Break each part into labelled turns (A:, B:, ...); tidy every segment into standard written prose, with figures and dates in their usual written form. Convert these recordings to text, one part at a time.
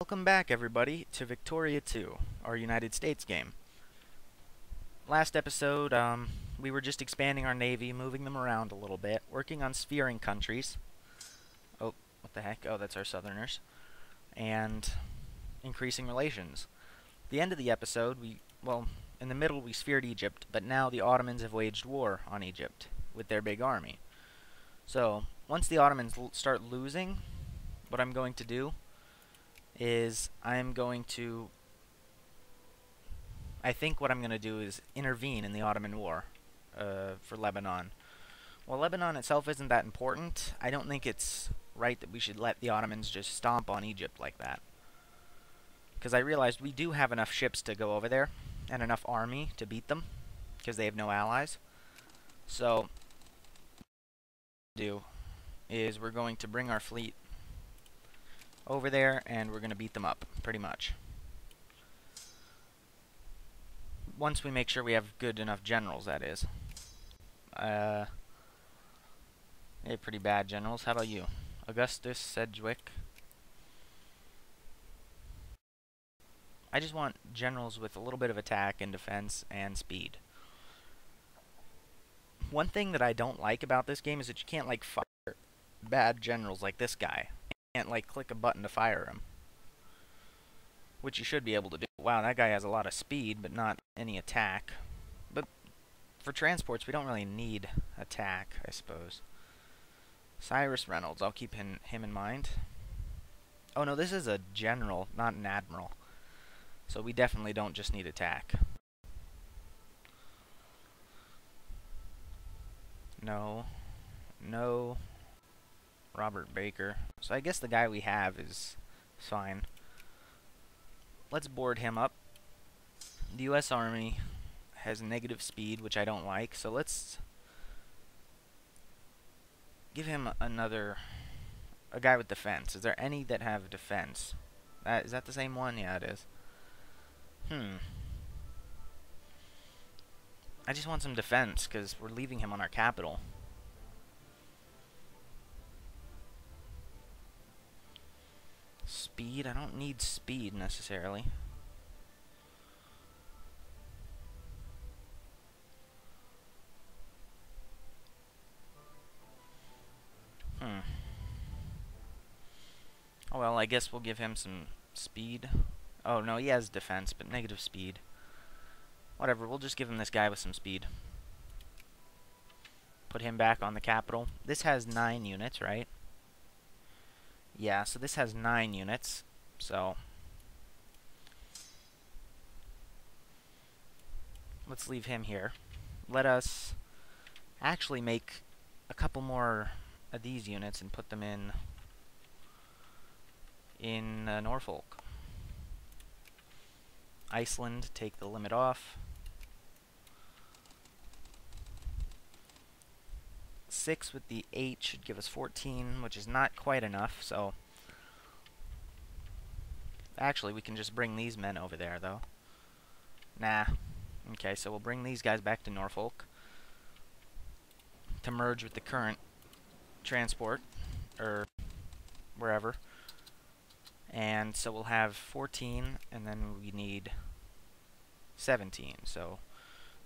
A: Welcome back, everybody, to Victoria 2, our United States game. Last episode, we were just expanding our navy, moving them around a little bit, working on spheering countries. Oh, what the heck? Oh, that's our southerners. And increasing relations. At the end of the episode, in the middle we sphered Egypt, but now the Ottomans have waged war on Egypt with their big army. So, once the Ottomans start losing, what I'm going to do is I think what I'm going to do is intervene in the Ottoman War for Lebanon. While Lebanon itself isn't that important, I don't think it's right that we should let the Ottomans just stomp on Egypt like that. Because I realized we do have enough ships to go over there, and enough army to beat them, because they have no allies. So, what we're going to do is we're going to bring our fleet over there, and we're going to beat them up, pretty much. Once we make sure we have good enough generals, that is. They're pretty bad generals. How about you? Augustus Sedgwick. I just want generals with a little bit of attack and defense and speed. One thing that I don't like about this game is that you can't, like, fire bad generals like this guy. You can't, like, click a button to fire him, which you should be able to do. Wow, that guy has a lot of speed, but not any attack. But for transports, we don't really need attack, I suppose. Cyrus Reynolds, I'll keep him in mind. Oh no, this is a general, not an admiral. So we definitely don't just need attack. No. No. Robert Baker. So I guess the guy we have is fine. Let's board him up. The U.S. Army has negative speed, which I don't like, so let's give him a guy with defense. Is there any that have defense? Is that the same one? Yeah, it is. I just want some defense, because we're leaving him on our capital. Speed? I don't need speed, necessarily. Oh well, I guess we'll give him some speed. Oh no, he has defense, but negative speed. Whatever, we'll just give him this guy with some speed. Put him back on the capital. This has 9 units, right? Yeah, so this has 9 units. So let's leave him here. Let us actually make a couple more of these units and put them in Norfolk. Iceland, take the limit off. 6 with the 8 should give us 14, which is not quite enough, so actually we can just bring these men over there, though. Nah. Okay, so we'll bring these guys back to Norfolk to merge with the current transport, or wherever. And so we'll have 14, and then we need 17. So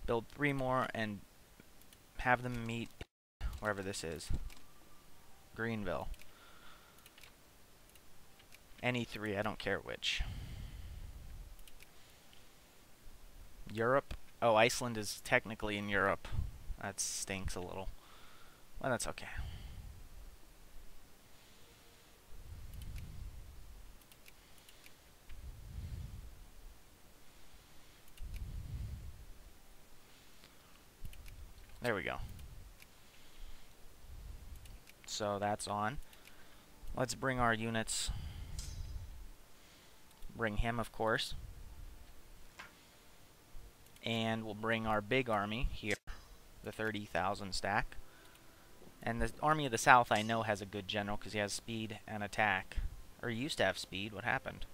A: build 3 more and have them meet wherever this is. Greenville. Any 3, I don't care which. Europe. Oh, Iceland is technically in Europe. That stinks a little. Well, that's okay. There we go. So that's on. Let's bring our units. Bring him, of course. And we'll bring our big army here, the 30,000 stack. And the Army of the South, I know, has a good general because he has speed and attack. Or he used to have speed. What happened?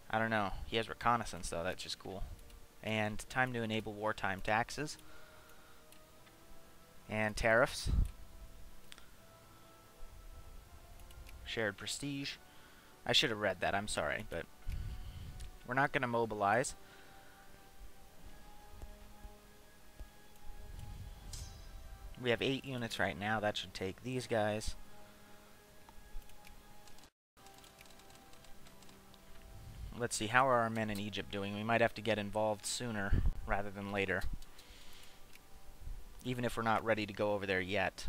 A: I don't know. He has reconnaissance, though. That's just cool. And time to enable wartime taxes. And tariffs. Shared prestige. I should have read that, I'm sorry, but we're not going to mobilize. We have 8 units right now. That should take these guys. Let's see, how are our men in Egypt doing? We might have to get involved sooner rather than later, even if we're not ready to go over there yet.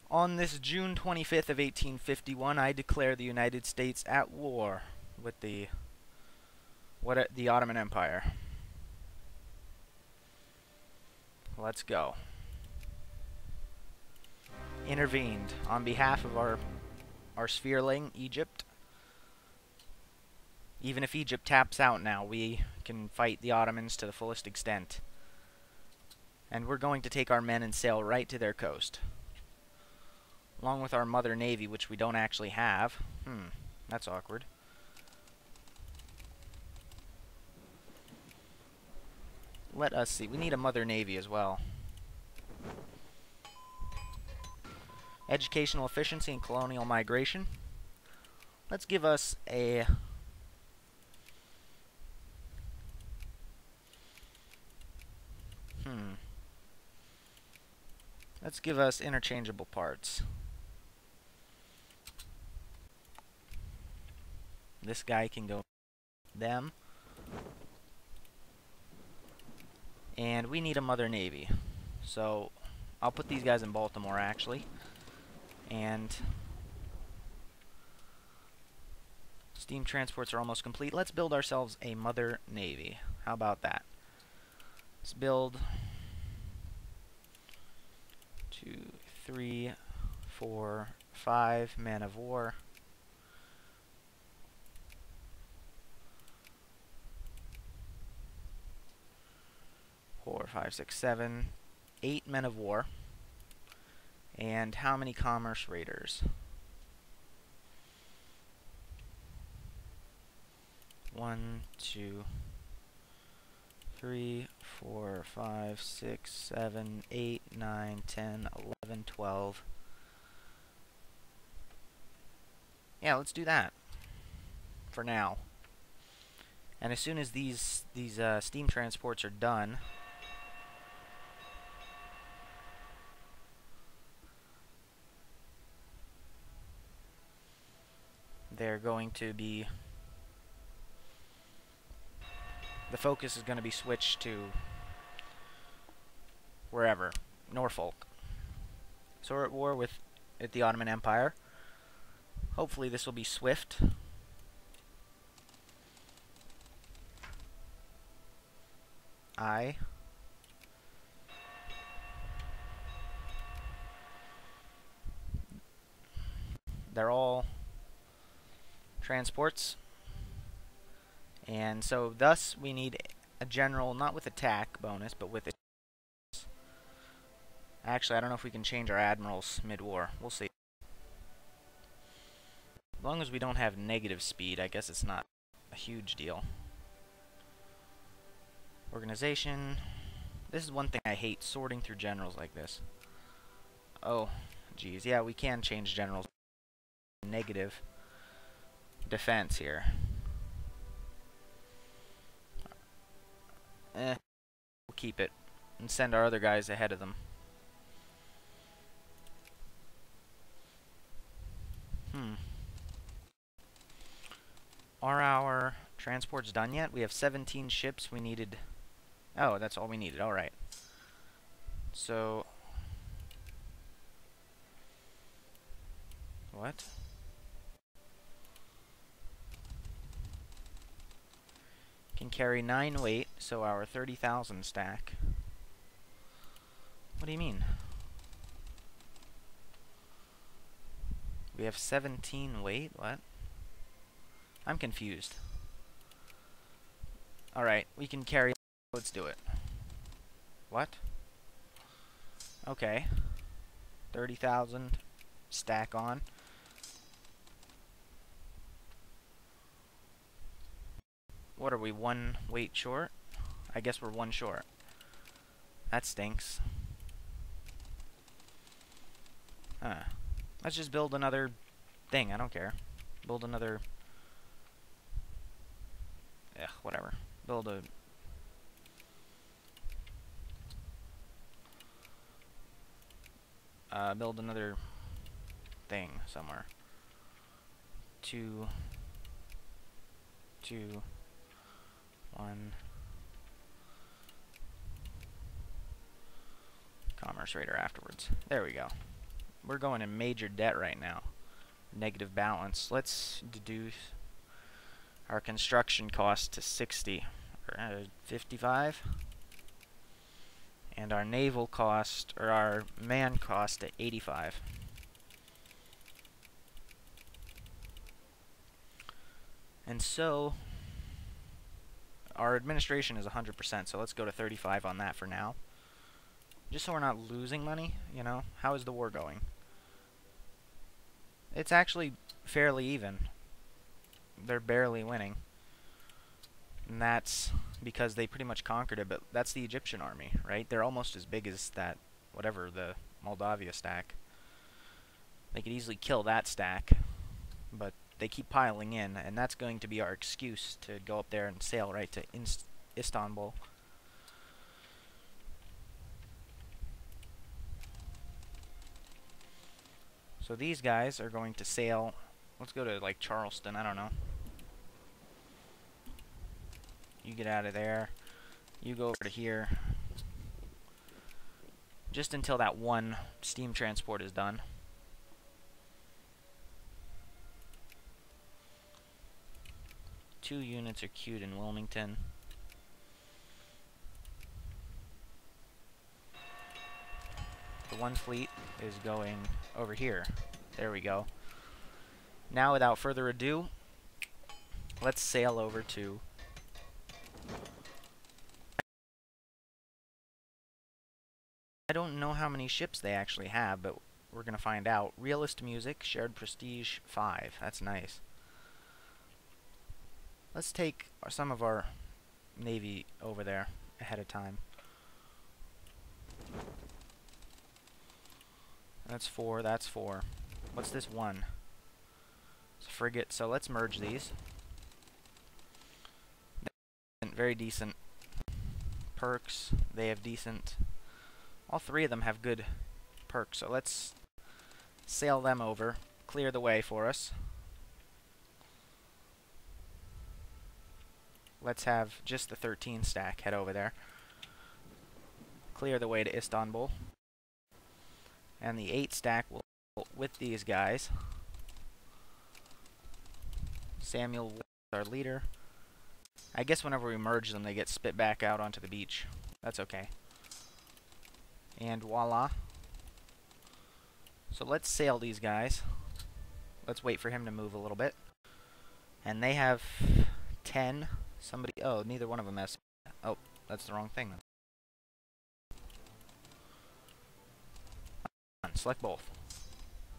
A: On this June 25th of 1851, I declare the United States at war with the Ottoman Empire. Let's go. Intervened on behalf of our sphereling, Egypt. Even if Egypt taps out now, we can fight the Ottomans to the fullest extent. And we're going to take our men and sail right to their coast. Along with our mother navy, which we don't actually have. That's awkward. Let us see. We need a mother navy as well. Educational efficiency and colonial migration. Let's give us a... Let's give us interchangeable parts. This guy can go them. And we need a mother navy. So I'll put these guys in Baltimore actually. And steam transports are almost complete. Let's build ourselves a mother navy. How about that? Let's build 2, 3, 4, 5 men of war. 4, 5, 6, 7, 8 men of war. And how many commerce raiders? 1, 2, 3, 4, 5, 6, 7, 8, 9, 10, 11, 12. Yeah, let's do that for now. And as soon as these steam transports are done, they're going to be... the focus is going to be switched to wherever. Norfolk. So we're at war with the Ottoman Empire. Hopefully this will be swift. They're all transports. And so thus we need a general, not with attack bonus, but with a... Actually, I don't know if we can change our admirals mid-war. We'll see. As long as we don't have negative speed, I guess it's not a huge deal. Organization. This is one thing I hate, sorting through generals like this. Oh, geez. Yeah, we can change generals. Negative defense here. We'll keep it and send our other guys ahead of them. Are our transports done yet? We have 17 ships. We needed... Oh, that's all we needed. Alright. So... What? Can carry 9 weight, so our 30,000 stack. What do you mean? We have 17 weight? What? I'm confused. Alright, we can carry... Let's do it. What? Okay. 30,000 stack on. What are we, 1 weight short? I guess we're 1 short. That stinks. Huh. Let's just build another thing. I don't care. Build another... whatever. Build a... build another thing somewhere. 2, 2, 1. Commerce Raider afterwards. There we go. We're going in major debt right now. Negative balance. Let's deduce our construction cost to 60 or 55, and our naval cost, or our man cost, to 85. And so our administration is 100%, so let's go to 35 on that for now. Just so we're not losing money, you know. How is the war going? It's actually fairly even. They're barely winning. And that's because they pretty much conquered it, but that's the Egyptian army, right? They're almost as big as that, whatever, the Moldavia stack. They could easily kill that stack, but they keep piling in, and that's going to be our excuse to go up there and sail right to Istanbul. So these guys are going to sail. Let's go to, like, Charleston. I don't know. You get out of there. You go over to here. Just until that one steam transport is done. Two units are queued in Wilmington. The one fleet is going over here. There we go. Now, without further ado, let's sail over to... I don't know how many ships they actually have, but we're going to find out. Realist music, shared prestige 5. That's nice. Let's take some of our navy over there ahead of time. That's 4, that's 4. What's this one? It's a frigate, so let's merge these. Very decent perks. They have decent... All three of them have good perks, so let's sail them over. Clear the way for us. Let's have just the 13 stack head over there. Clear the way to Istanbul. And the 8 stack will with these guys. Samuel is our leader. I guess whenever we merge them, they get spit back out onto the beach. That's okay. And voila. So let's sail these guys. Let's wait for him to move a little bit. And they have 10. Somebody... Oh, neither one of them has... Oh, that's the wrong thing then. Select both.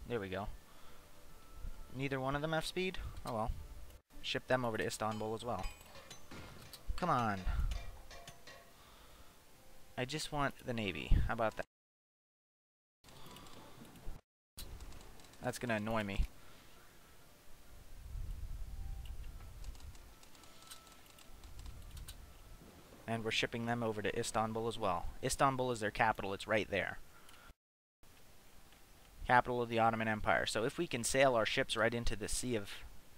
A: There we go. Neither one of them have speed? Oh well. Ship them over to Istanbul as well. Come on. I just want the navy. How about that? That's gonna annoy me. And we're shipping them over to Istanbul as well. Istanbul is their capital. It's right there. Capital of the Ottoman Empire. So if we can sail our ships right into the Sea of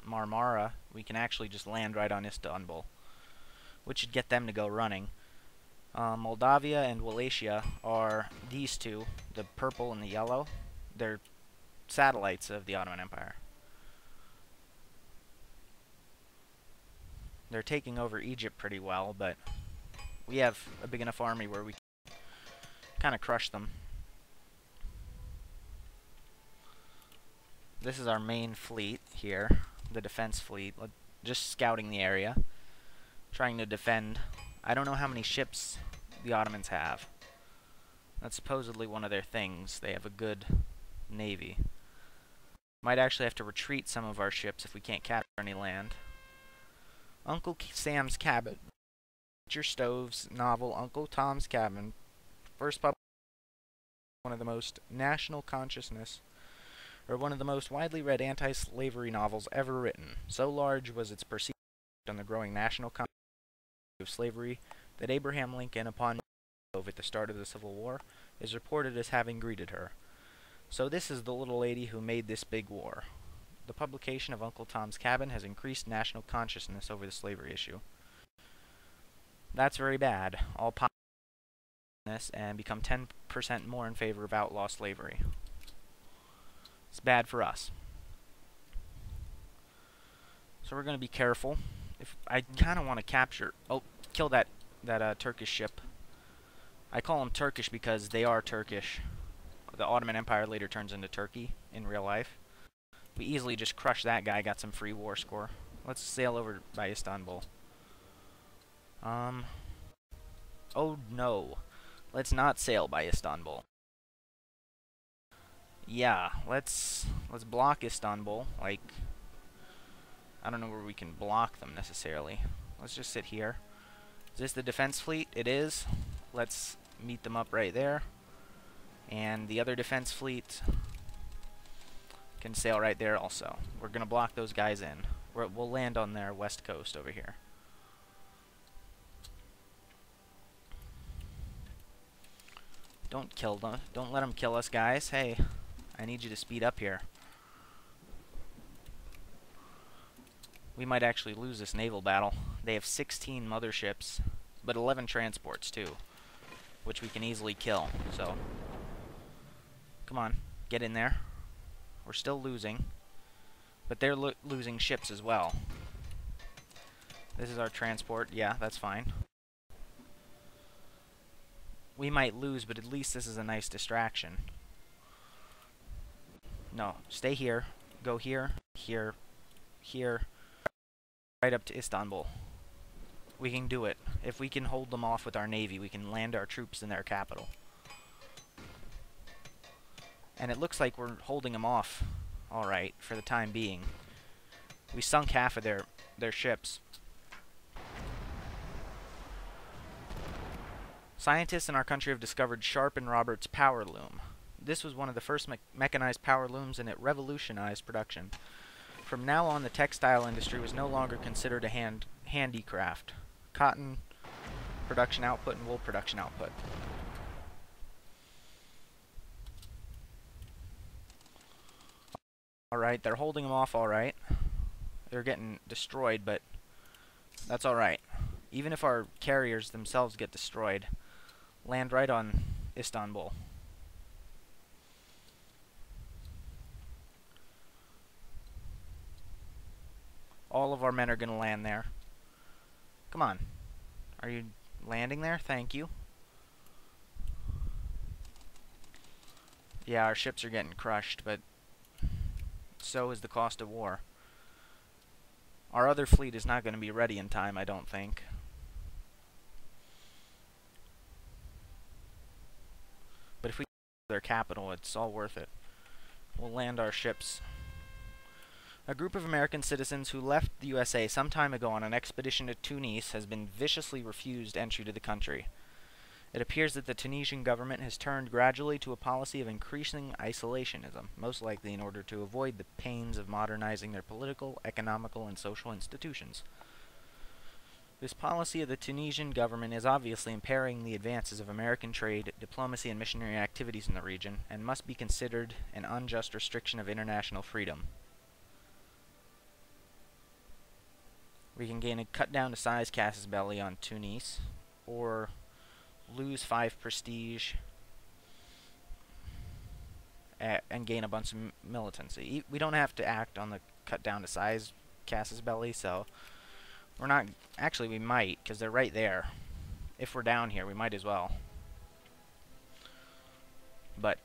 A: Marmara, we can actually just land right on Istanbul, which should get them to go running. Moldavia and Wallachia are these two, the purple and the yellow. They're satellites of the Ottoman Empire. They're taking over Egypt pretty well, but we have a big enough army where we can kind of crush them. This is our main fleet here, the defense fleet, just scouting the area, trying to defend. I don't know how many ships the Ottomans have. That's supposedly one of their things. They have a good navy. Might actually have to retreat some of our ships if we can't capture any land. Uncle Sam's Cabin. Richard Stove's novel Uncle Tom's Cabin. First published one of the most national consciousness or one of the most widely read anti-slavery novels ever written. So large was its perceived effect on the growing national consciousness of slavery that Abraham Lincoln, upon at the start of the Civil War, is reported as having greeted her. So this is the little lady who made this big war. The publication of Uncle Tom's Cabin has increased national consciousness over the slavery issue. That's very bad. All this and become 10% more in favor of outlaw slavery. It's bad for us. So we're going to be careful. If I kind of want to capture... Oh, kill that Turkish ship. I call them Turkish because they are Turkish. The Ottoman Empire later turns into Turkey in real life. We easily just crush that guy, got some free war score. Let's sail over by Istanbul. Oh no. Let's not sail by Istanbul. Yeah, let's block Istanbul. Like, I don't know where we can block them necessarily. Let's just sit here. Is this the defense fleet? It is. Let's meet them up right there. And the other defense fleet can sail right there also. We're going to block those guys in. We'll land on their west coast over here. Don't kill them. Don't let them kill us, guys. Hey, I need you to speed up here. We might actually lose this naval battle. They have 16 motherships, but 11 transports too, which we can easily kill. So, come on, get in there. We're still losing, but they're losing ships as well. This is our transport. Yeah, that's fine. We might lose, but at least this is a nice distraction. No, stay here. Go here, here, here, right up to Istanbul. We can do it. If we can hold them off with our navy, we can land our troops in their capital. And it looks like we're holding them off, alright, for the time being. We sunk half of their ships. Scientists in our country have discovered Sharp and Roberts' power loom. This was one of the first mechanized power looms, and it revolutionized production. From now on, the textile industry was no longer considered a handicraft. Cotton production output and wool production output. Alright, they're holding them off alright. They're getting destroyed, but that's alright. Even if our carriers themselves get destroyed, land right on Istanbul. All of our men are going to land there. Come on. Are you landing there? Thank you. Yeah, our ships are getting crushed, but so is the cost of war. Our other fleet is not going to be ready in time, I don't think. But if we get their capital, it's all worth it. We'll land our ships. A group of American citizens who left the USA some time ago on an expedition to Tunis has been viciously refused entry to the country. It appears that the Tunisian government has turned gradually to a policy of increasing isolationism, most likely in order to avoid the pains of modernizing their political, economical, and social institutions. This policy of the Tunisian government is obviously impairing the advances of American trade, diplomacy, and missionary activities in the region, and must be considered an unjust restriction of international freedom. We can gain a cut down to size Casus Belli on Tunis, or lose 5 prestige and gain a bunch of militancy. We don't have to act on the cut down to size Casus Belli, so we're not... Actually, we might, because they're right there. If we're down here, we might as well. But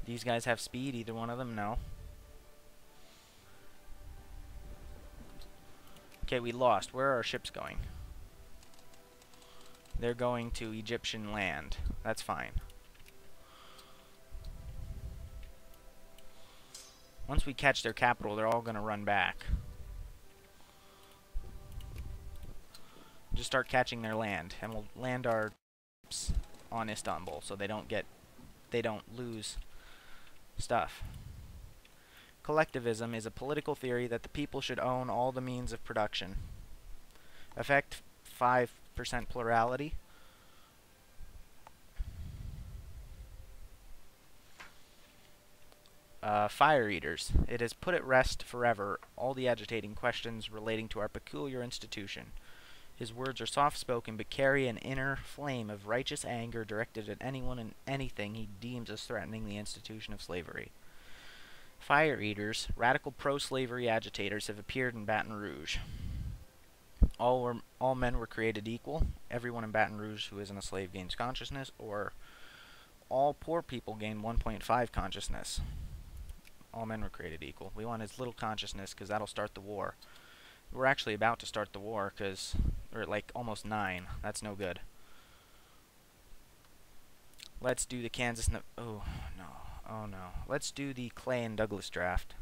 A: these guys have speed, either one of them? No. Okay, we lost. Where are our ships going? They're going to Egyptian land. That's fine. Once we catch their capital, they're all going to run back. Just start catching their land, and we'll land our ships on Istanbul so they don't get they don't lose stuff. Collectivism is a political theory that the people should own all the means of production. Effect 5% plurality. Fire eaters. It has put at rest forever all the agitating questions relating to our peculiar institution. His words are soft-spoken, but carry an inner flame of righteous anger directed at anyone and anything he deems as threatening the institution of slavery. Fire eaters, radical pro-slavery agitators, have appeared in Baton Rouge. All men were created equal. Everyone in Baton Rouge who isn't a slave gains consciousness, or all poor people gain 1.5 consciousness. All men were created equal. We want as little consciousness because that'll start the war. We're actually about to start the war because we're at like almost 9. That's no good. Let's do the Kansas... oh, no. Oh, no. Let's do the Clay and Douglas draft.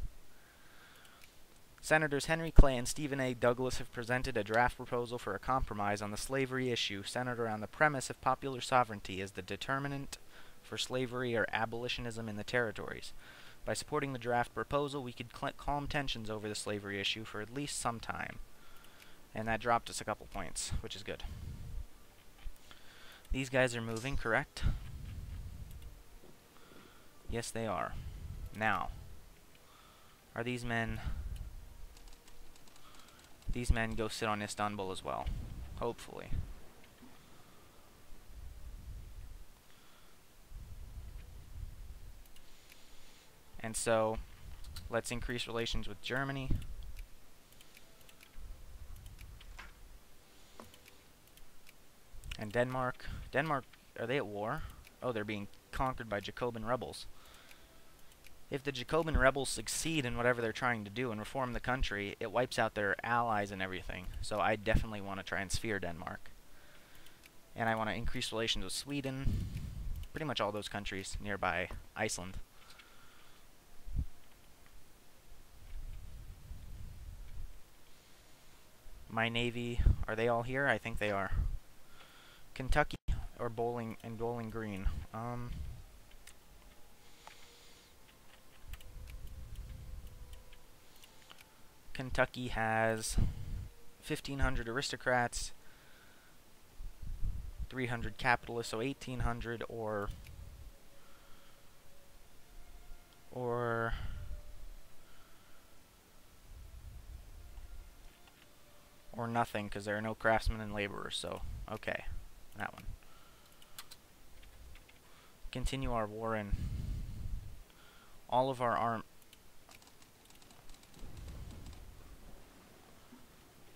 A: Senators Henry Clay and Stephen A. Douglas have presented a draft proposal for a compromise on the slavery issue centered around the premise of popular sovereignty as the determinant for slavery or abolitionism in the territories. By supporting the draft proposal, we could calm tensions over the slavery issue for at least some time. And that dropped us a couple points, which is good. These guys are moving, correct? Yes, they are. Now, are these men... These men go sit on Istanbul as well. Hopefully. And so, let's increase relations with Germany. And Denmark. Denmark, are they at war? Oh, they're being conquered by Jacobin rebels. If the Jacobin rebels succeed in whatever they're trying to do and reform the country, it wipes out their allies and everything. So I definitely want to try and sphere Denmark. And I want to increase relations with Sweden. Pretty much all those countries nearby. Iceland. My navy, are they all here? I think they are. Kentucky or Bowling Green. Kentucky has 1,500 aristocrats, 300 capitalists, so 1,800 or nothing, because there are no craftsmen and laborers, so okay, that one. Continue our war in all of our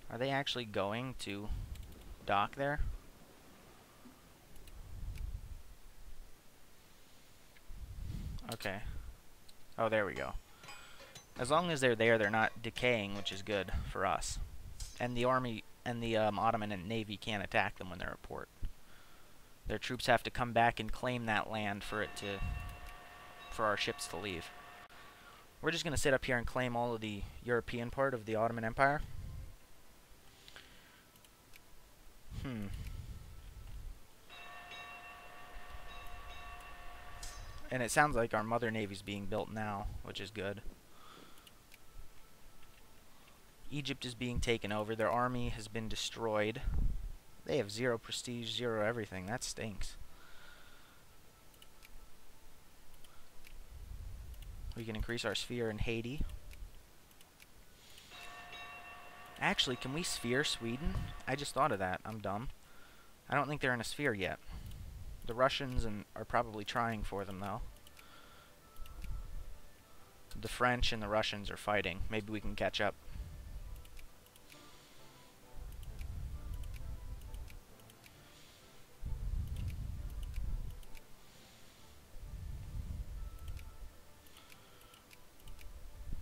A: Are they actually going to dock there? Okay. Oh, there we go. As long as they're there, they're not decaying, which is good for us. And the army and the Ottoman and Navy can't attack them when they're at port. Their troops have to come back and claim that land for our ships to leave. We're just going to sit up here and claim all of the European part of the Ottoman Empire. And it sounds like our mother navy's being built now, which is good. Egypt is being taken over. Their army has been destroyed. They have 0 prestige, 0 everything. That stinks. We can increase our sphere in Haiti. Actually, can we sphere Sweden? I just thought of that. I'm dumb. I don't think they're in a sphere yet. The Russians are probably trying for them, though. The French and the Russians are fighting. Maybe we can catch up.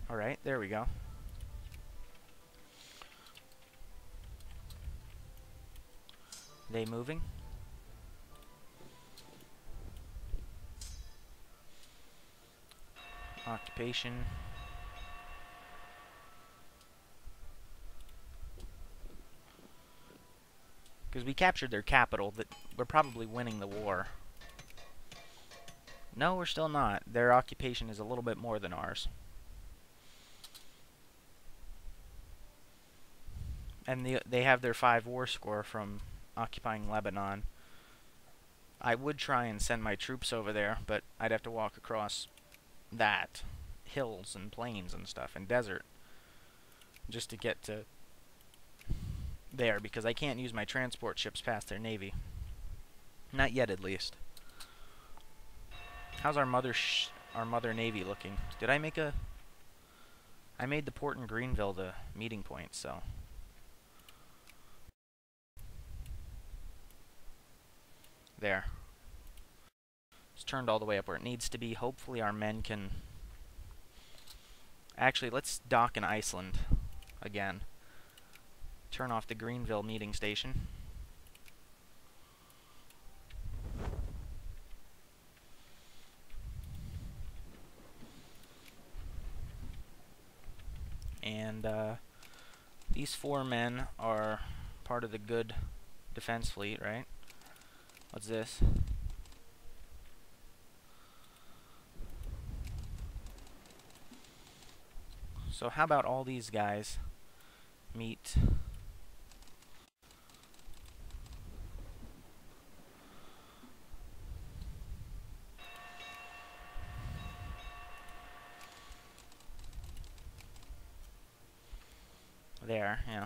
A: Alright, there we go. They moving? Occupation. Because we captured their capital, that we're probably winning the war. No, we're still not. Their occupation is a little bit more than ours. And they have their 5 war score from occupying Lebanon. I would try and send my troops over there, but I'd have to walk across that. Hills and plains and stuff, and desert. Just to get to there, because I can't use my transport ships past their navy. Not yet, at least. How's our mother navy looking? Did I make a... I made the port in Greenville the meeting point, so... There. It's turned all the way up where it needs to be. Hopefully our men can... Actually, let's dock in Iceland again. Turn off the Greenville meeting station. And these 4 men are part of the good defense fleet, right? What's this? So how about all these guys meet... There, yeah.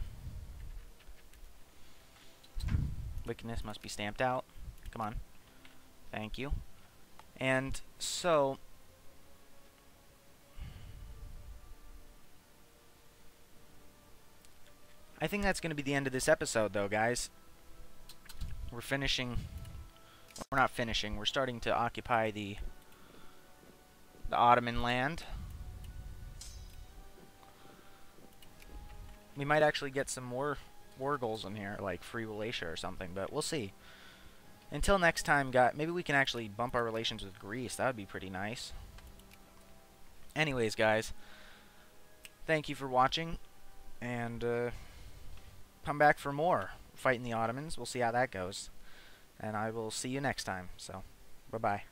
A: Wickedness must be stamped out. Come on. Thank you. And so... I think that's going to be the end of this episode, though, guys. We're finishing... We're not finishing. We're starting to occupy the Ottoman land. We might actually get some more war goals in here, like Free Wallachia or something, but we'll see. Until next time, guys, maybe we can actually bump our relations with Greece. That would be pretty nice. Anyways, guys, thank you for watching, and come back for more fighting the Ottomans. We'll see how that goes, and I will see you next time. So, bye-bye.